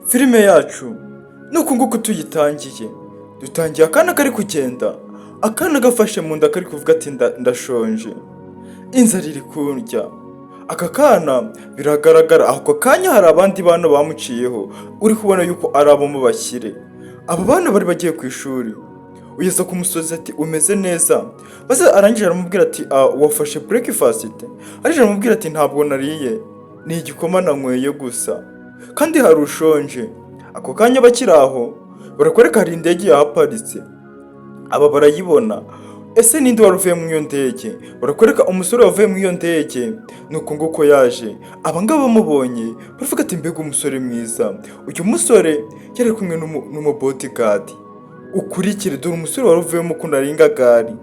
Filime yacu nuko nguko tuyitangiye. Dutangiye akana kari kugenda, akana gafashe mu nda kari kuvuga ati ndashonje, inzara iri kundya. Aka kana biragaragara ako kanya hari abandi bana bamuciyeho, uri kubona yuko ari abo mu bakire. Aba bana bari bagiye ku ishuri. Ugeze ku musozi ati umeze neza, maze arangije aramubwira ati wafashe breakfast? Arangije aramubwira ati ntabwo nariye, ni igikoma nanyweye gusa kandi hari ushonje. Ako kanya bakiri aho barakwereka hari indege yahaparitse, aba barayibona. Ese ninde wari uvuye mu iyo ndege? Barakwereka umusore wavuye mu iyo ndege, nuko nguko yaje. Aba ngaba bamubonye baravuga ati mbega umusore mwiza. Uyu musore yari kumwe n'umubodyguard. Ukurikire, dore umusore wari uvuyemo ukuntu aringa gari.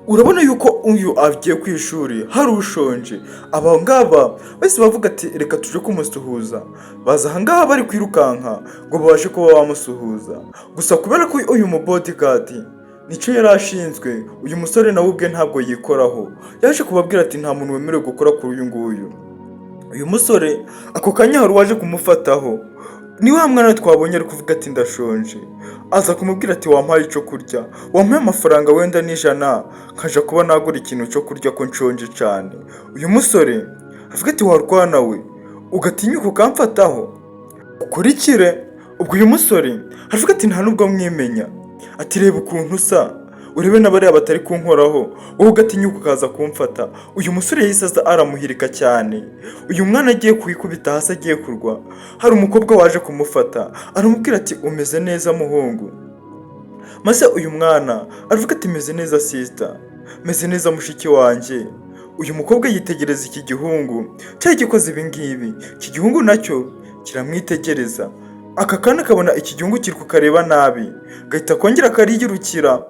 Urabona yuko uyu agiye ku ishuri hari ushonje. Aba ngaba bose bavuga ati reka tuje kumusuhuza. Baza aha ngaha bari kwirukanka ngo babashe kuba bamusuhuza. Gusa kubera ko uyu mubodyguard nicyo yari ashinzwe, uyu musore nawe ubwe ntabwo yikoraho. Yaje kubabwira ati nta muntu wemerewe gukora kuri uyu nguyu. Uyu musore ako kanya hari uwaje kumufataho. Ni wa mwana twabonye ari kuvuga ati ndashonje. Aza kumubwira ati wampaye icyo kurya, wampaye amafaranga wenda n'ijana nkaja kuba nagura ikintu cyo kurya ko nshonje cyane. Uyu musore avuga ati warwana we ugatinyuka ukamfataho. Ukurikire, ubwo uyu musore avuga ati nta nubwo mwimenya, ati reba ukuntu usa, urebe n'abariya batari kunkoraho, wowe ugatinyuka ukaza kumfata. Uyu musore yahise aza aramuhirika cyane. Uyu mwana agiye kwikubita hasi agiye kurwa, hari umukobwa waje kumufata aramubwira ati umeze neza muhungu. Maze uyu mwana aravuga ati meze neza sister, meze neza mushiki wanjye. Uyu mukobwa yitegereza iki gihungu cyari gikoze ibi ngibi. Iki gihungu nacyo kiramwitegereza. Aka kana kabona iki gihungu kiri kukareba nabi, gahita kongera kariyirukira.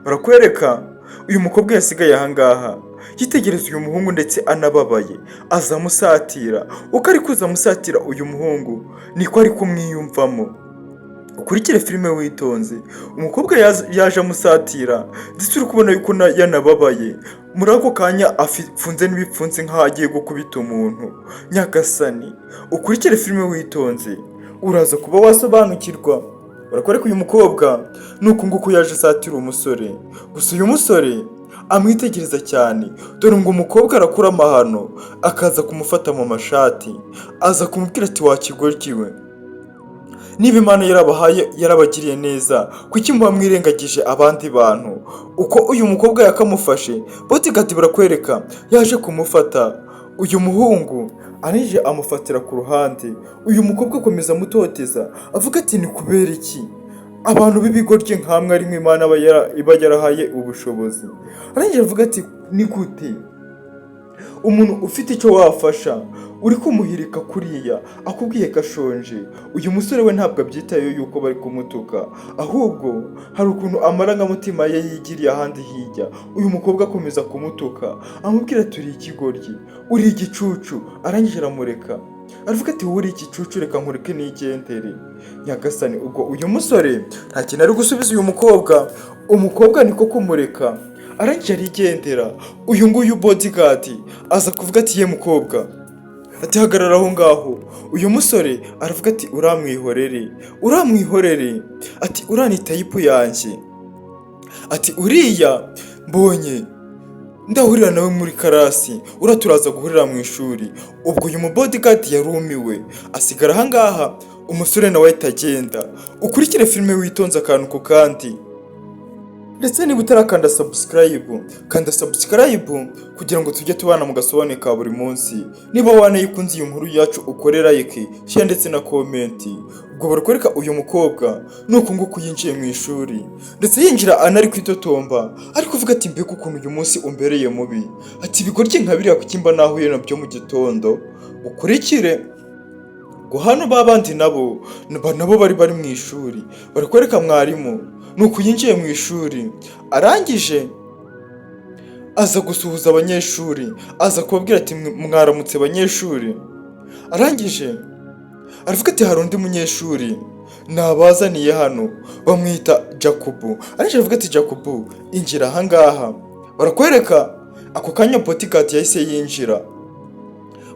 Barakwereka uyu mukobwa yasigaye aha ngaha yitegereza uyu muhungu ndetse anababaye, aza amusatira. Uko ari kuza amusatira uyu muhungu niko ari kumwiyumvamo. Ukurikire filime witonze. Umukobwa yaje amusatira ndetse uri kubona yuko yanababaye. Muri ako kanya afunze n'ibipfunsi nk'aho agiye gukubita umuntu. Nyagasani, ukurikire filime witonze uraza kuba wasobanukirwa. Barakwereka uyu mukobwa nuko nguko yaje asatira umusore. Gusa uyu musore amwitegereza cyane, dore ngo umukobwa arakura amahano akaza kumufata mu mashati, aza kumubwira ati wakigoryiwe, niba Imana yarabagiriye neza kuki muba mwirengagije abandi bantu? Uko uyu mukobwa yakamufashe, bodyguard barakwereka yaje kumufata. Uyu muhungu arije amufatira ku ruhande. Uyu mukobwa akomeza amutoteza avuga ati ni kubera iki abantu b'ibigoryi nkamwe ari Imana iba yarahaye ubushobozi? Arangije avuga ati ni gute umuntu ufite icyo wafasha uri kumuhirika kuriya akubwiye ko ashonje? Uyu musore we ntabwo abyitayeho yuko bari kumutuka, ahubwo hari ukuntu amarangamutima ye yigiriye ahandi hirya. Uyu mukobwa akomeza kumutuka amubwira turi ikigoryi, uri igicucu. Arangije aramureka aravuga ati wowe uri igicucu, reka nkureke nigendere. Nyagasani, ubwo uyu musore nta kintu ari gusubiza uyu mukobwa. Umukobwa niko kumureka arangije arigendera. Uyu nguyu bodyguard aza kuvuga ati ye mukobwa, ati hagarara aho ngaho. Uyu musore aravuga ati uramwihorere, ati urani tayipu yanjye, ati uriya mbonye ndahurira nawe muri karasi, turaza guhurira mu ishuri. Ubwo uyu mubodyguard yarumiwe asigara aha ngaha, umusore nawe atagenda. Ukurikire filime witonze akantu ku kandi. Ndetse niba utarakanda subscribe, kanda subscribe kugira ngo tujye tubana mu gasobane ka buri munsi. Niba wanayikunze iyi nkuru yacu ukore like, share ndetse na comment. Ubwo barakwereka uyu mukobwa nuko nguko yinjiye mu ishuri, ndetse yinjira anari kwitotomba ari kuvuga ati mbega ukuntu uyu munsi umbereye mubi, ati bigorye nka biriya kukimba nahuye nabyo mu gitondo. Ukurikire ngo hano babandi nabo bari mu ishuri. Barakwereka mwarimu nuko yinjiye mu ishuri, arangije aza gusuhuza abanyeshuri, aza kubabwira ati mwaramutse abanyeshuri. Arangije aravuga ati hari undi munyeshuri nabazaniye hano bamwita Jacob. Arangije aravuga ati Jacob injira aha ngaha. Barakwereka ako kanya bodyguard yahise yinjira.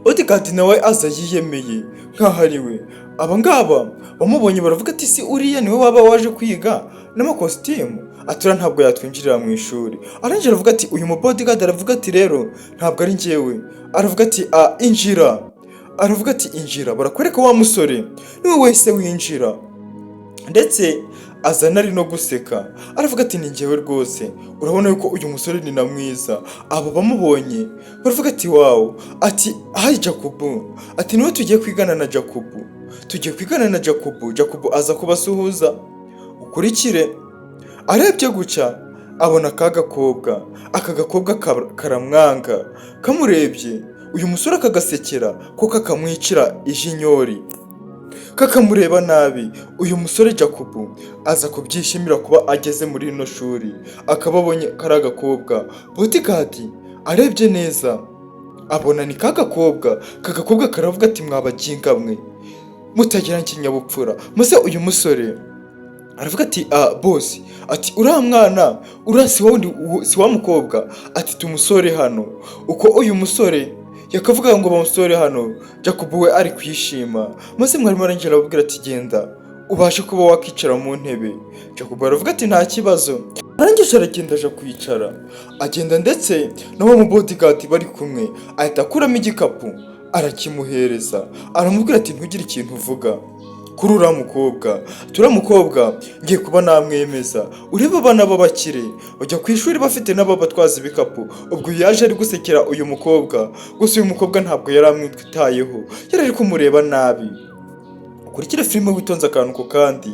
Bodyguard nawe aza yiyemeye nk'aho ari we. aba ngaba bamubonye baravuga ati si uriya niwe waba waje kwiga n'amakositimu, ati uriya ntabwo yatwinjirira mu ishuri. Arangije aravuga ati uyu mu bodyguard aravuga ati rero ntabwo ari njyewe, aravuga ati injira, aravuga ati injira, barakwereka wa musore niwe wese winjira, ndetse azana ari no guseka, aravuga ati ni njyewe rwose, urabona yuko uyu musore ni na mwiza. Abo bamubonye baravuga ati wawu, ati hayi Jacobu, ati niwe tugiye kwigana na Jacobu, tugiye kwigana na Jacobu. Jacobu aza kubasuhuza, ukurikire. Arebye gucya abona aka gakobwa karamwanga, kamurebye uyu musore akagasekera ko kakamwicira ijinyori, kakamureba nabi. Uyu musore Jacobu aza kubyishimira kuba ageze muri rino shuri, akaba abonye kari agakobwa. Bodyguard arebye neza abona ni ka gakobwa karavuga ati mwabaginga mwe mutagira ikinyabupfura. Maze uyu musore aravuga ati boss, ati uriya mwana uriya si wa mukobwa, ati tumusore hano. Uko uyu musore yakavuga ngo bamusore hano, Jacobu we ari kwishima. Maze mwarimu arangije arababwira ati genda ubashe kuba wakicara mu ntebe. Jacobu aravuga ati nta kibazo, arangije aragenda aja kwicara, agenda ndetse na wa mu bodyguard bari kumwe ahita akuramo igikapu arakimuhereza, aramubwira ati ntugire ikintu uvuga kuri uriya mukobwa, ngiye kuba namwemeza. Ureba abana b'abakire bajya ku ishuri bafite n'abo batwaza ibikapu. Ubwo yaje ari gusekera uyu mukobwa, gusa uyu mukobwa ntabwo yari amwitayeho, yari ari kumureba nabi. Ukurikire filime witonze akantu ko kandi,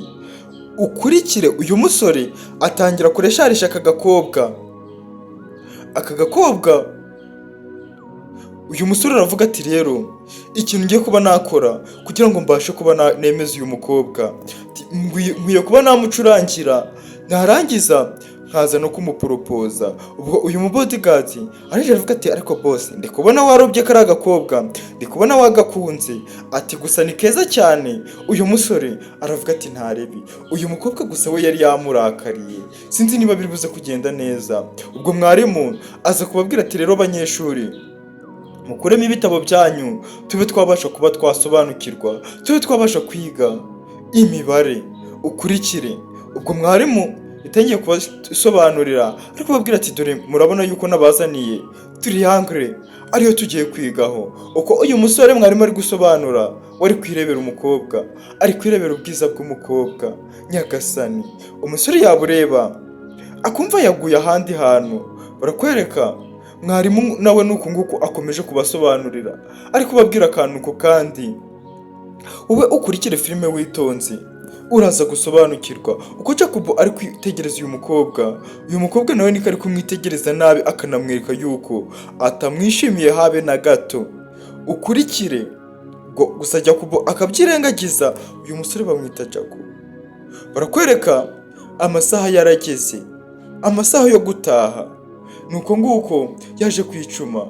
ukurikire uyu musore atangira kuresharisha aka gakobwa. Uyu musore aravuga ati rero ikintu ngiye kuba nakora kugira ngo mbashe kuba nemeza uyu mukobwa, nkwiye kuba namucurangira, narangiza nkaza no kumuporopoza. Ubwo uyu mu bodyguard arije aravuga ati ariko boss, ndi kubona warobye kari agakobwa, ndi kubona wagakunze, ati gusa ni keza cyane. Uyu musore aravuga ati ntarebi, uyu mukobwa gusa we yari yamurakariye, sinzi niba biri buze kugenda neza. Ubwo mwarimu aza kubabwira ati rero banyeshuri, mukuremo ibitabo byanyu tube twabasha kuba twasobanukirwa, tube twabasha kwiga imibare. Ukurikire. Ubwo mwarimu yatangiye kubasobanurira ariko kubabwira ati dore murabona yuko nabazaniye triangle ariyo tugiye kwigaho. Uko uyu musore mwarimu ari gusobanura wari kwirebera umukobwa, ari kwirebera ubwiza bw'umukobwa. Nyagasani, umusore yabureba akumva yaguye ahandi hantu. Barakwereka mwarimu nawe nuko nguko akomeje kubasobanurira, ari kubabwira akantu ko kandi. Wowe ukurikire filime witonze uraza gusobanukirwa uko Jacobu ari kwitegereza uyu mukobwa nawe niko ari kumwitegereza nabi, akanamwereka yuko atamwishimiye habe na gato. Ukurikire. Gusa Jacobu akabyirengagiza. Uyu musore bamwita Jacobu. Barakwereka amasaha yarageze, amasaha yo gutaha. Nuko nguko yaje kwicuma.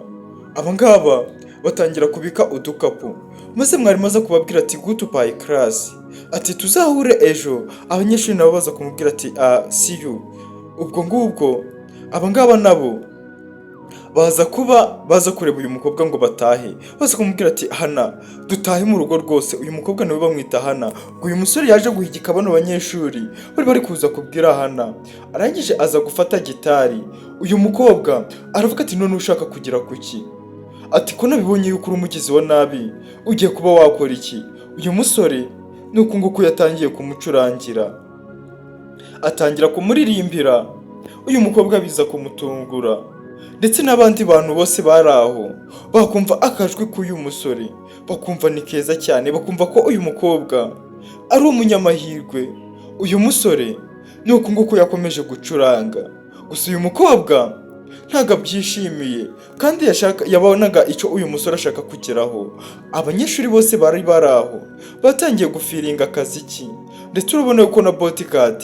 Aba ngaba batangira kubika udukapu, maze mwarimu aza kubabwira ati goodbye class, ati tuzahure ejo. Abanyeshuri nabo baza kumubwira ati see you. Ubwo ngubwo aba ngaba nabo baza kureba uyu mukobwa ngo batahe, baza kumubwira ati hana dutahe mu rugo rwose. Uyu mukobwa nawe bamwita Hana. Uyu musore yaje guhigika bano banyeshuri bari kuza kubwira Hana. Arangije aza gufata gitari. Uyu mukobwa aravuga ati none ushaka kugira kuki, ati ko nabibonye yuko uri umugizi wa nabi, ugiye kuba wakora iki? Uyu musore nuko nguko yatangiye kumucurangira, atangira kumuririmbira. Uyu mukobwa biza kumutungura, ndetse n'abandi bantu bose bari aho bakumva akajwi k'uyu musore, bakumva ni keza cyane, bakumva ko uyu mukobwa ari umunyamahirwe. Uyu musore nuko nguko yakomeje gucuranga, gusa uyu mukobwa ntago abyishimiye kandi yabonaga icyo uyu musore ashaka kugeraho. Abanyeshuri bose bari aho batangiye gufiringa akaziki, ndetse urabona ko na bodyguard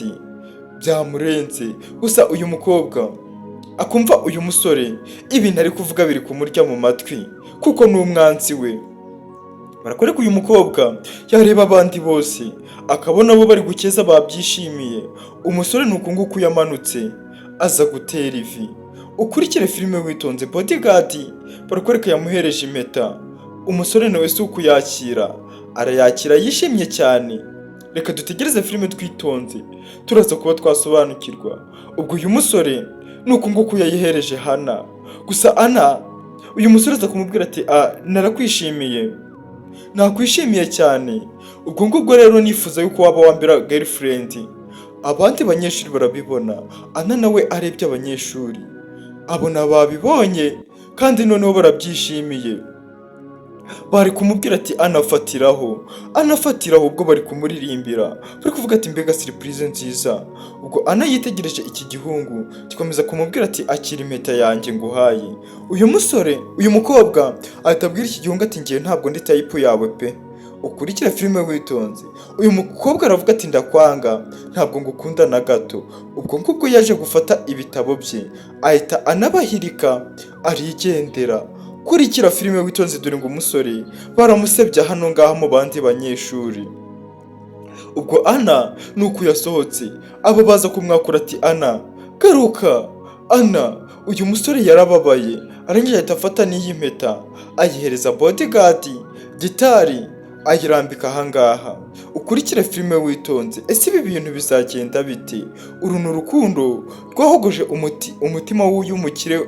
byamurenze. Gusa uyu mukobwa akumva uyu musore ibintu ari kuvuga biri kumurya mu matwi kuko ni umwanzi we. Barakwereka uyu mukobwa yareba abandi bose akabona bo bari gukeza babyishimiye. Umusore nuko nguko yamanutse aza gutera ivi. Ukurikire filime witonze. Bodyguard barakwereka yamuhereje impeta, umusore nawe si ukuyakira, arayakira yishimye cyane. Reka dutegereze filime twitonze, turaza kuba twasobanukirwa. Ubwo uyu musore nuko nguko yayihereje Hana. Gusa Ana, uyu musore aza kumubwira ati narakwishimiye, nakwishimiye cyane. Ubwo ngubwo rero nifuza yuko waba wambera girlfriend. Abandi banyeshuri barabibona, Ana nawe arebye abanyeshuri abona babibonye kandi noneho barabyishimiye. Bari kumubwira ati anafatiraho ubwo bari kumuririmbira, bari kuvuga ati mbega surprise nziza. Ubwo Ana yitegereje iki gihungu gikomeza kumubwira ati akira impeta yanjye nguhaye. Uyu mukobwa ahita abwira iki gihungu ati ngiye ntabwo ndi type yawe pe, ukurikira filime witonze. Uyu mukobwa aravuga ati ndakwanga, ntabwo ngukunda na gato. Ubwo ngubwo yaje gufata ibitabo bye ahita anabahirika arigendera. Kurikira filime witonze, dore ngo umusore baramusebya hano ngaha mu bandi banyeshuri. Ubwo Ana nuko yasohotse, abo baza kumwakura ati Ana garuka. Ana, uyu musore yarababaye, arangije ahita afata n'iyi mpeta ayihereza bodyguard, gitari ayirambika ahangaha. Ukurikire filime witonze, ese ibi bintu bizagenda bite? Uru ni urukundo rwahogoje umutima w'uyu mukire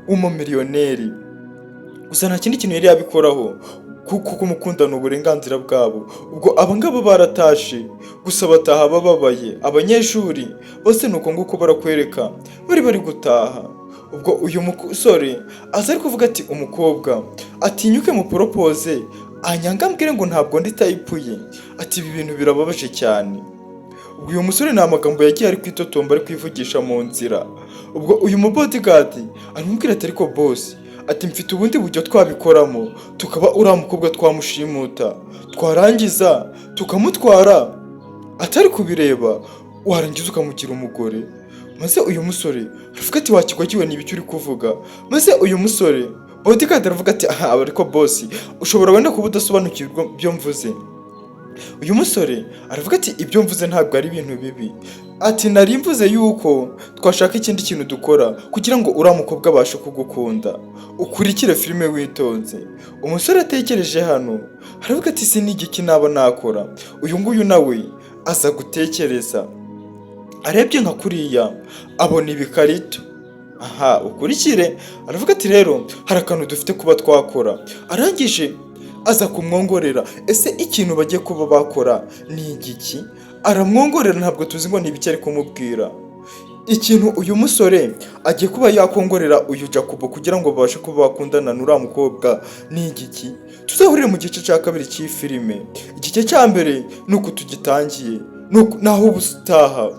w'umumiliyoneri. Gusa nta kindi kintu yari yabikoraho kuko kumukundana uburenganzira bwabo. Ubwo abangaba baratashe, gusa bataha bababaye. Abanyeshuri bose nuko nguko barakwereka bari gutaha. Ubwo uyu musore aza ari kuvuga ati umukobwa atinyuke mu propose, anyanga mbwire ngo ntabwo ndi type ye. Ati ibi bintu birababaje cyane. Ubwo uyu musore nta magambo yagiye ari kwitotomba ari kwivugisha mu nzira. Ubwo uyu mu bodyguard aramubwira ati ariko boss, ati mfite ubundi buryo twabikoramo tukaba uriya mukobwa twamushimuta, twarangiza tukamutwara atari kubireba, warangiza ukamugira umugore. Maze uyu musore aravuga ati wakigwagiwe n'ibiki uri kuvuga. Maze uyu musore bodyguard aravuga ati ariko boss, ushobora wenda kuba udasobanukirwa ibyo mvuze. Uyu musore aravuga ati ibyo mvuze ntabwo ari ibintu bibi. Ati nari mvuze yuko twashaka ikindi kintu dukora kugira ngo uriya mukobwa abashe kugukunda. Ukurikire filime witonze. Umusore atekereje hano aravuga ati sinigiki naba nakora. Uyu nguyu nawe aza gutekereza, arebye nka kuriya abona ibikarito. Ukurikire aravuga ati rero hari akantu dufite kuba twakora. Arangije aza kumwongorera, ese ikintu bagiye kuba bakora ni igiki? Aramwongorera, ntabwo tuzi ngo ni ibiki ari kumubwira. Ikintu uyu musore agiye kuba yakongorera uyu Jacobo kugira ngo babashe kuba bakundana n'uriya mukobwa ni igiki? Tuzahurire mu gice cya kabiri cy'iyi filime. Igice cya mbere nuko tugitangiye, naho ubutaha.